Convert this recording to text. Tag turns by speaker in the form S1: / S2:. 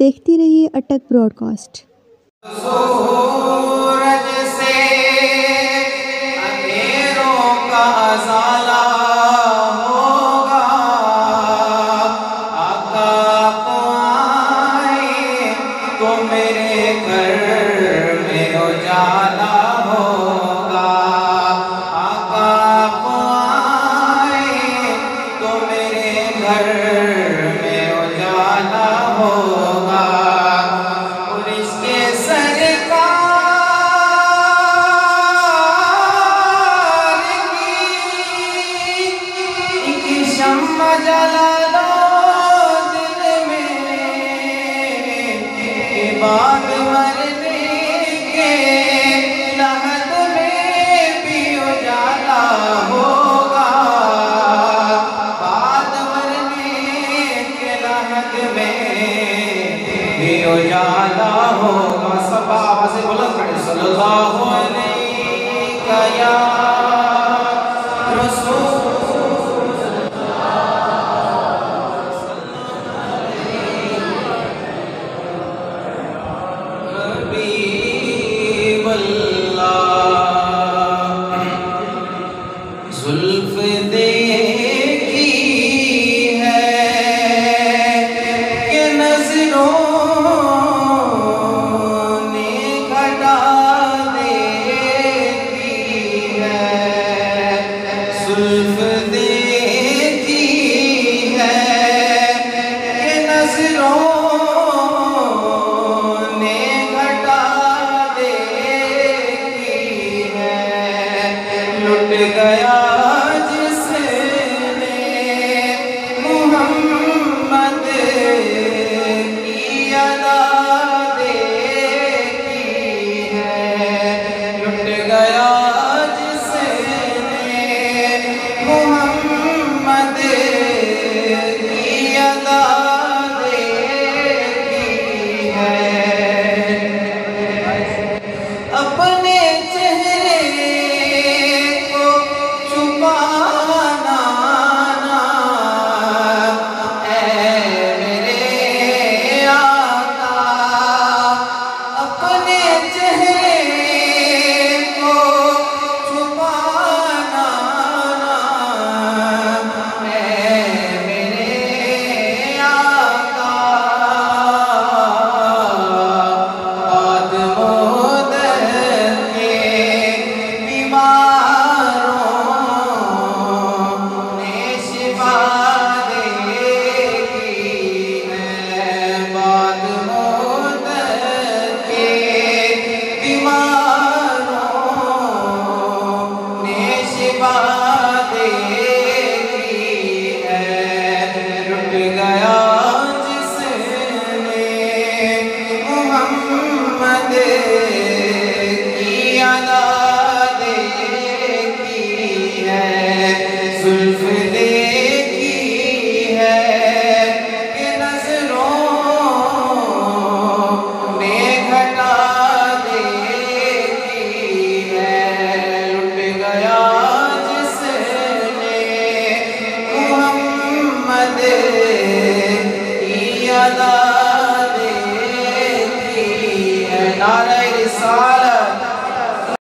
S1: دیکھتی رہیے اٹک Broad cost.
S2: سورج سے اندھیروں کا ازالہ ہوگا، آقا کو آئے تو میرے گھر میں اجالا ہوگا، آقا کو آئے تو میرے گھر میں اجالا ہوگا، اور اس کے سرکار کی ایک شمع جلا لو دل میں، کہ بعد مرنے کے لحد میں بھی اجالا ہوگا، بعد مرنے کے لحد میں بھی اجالا ہوگا۔ سب آوازیں بلند کریں، صلی اللہ علیہ یا رسول حبیب اللہ، زلف دیکھی ہے کہ نظروں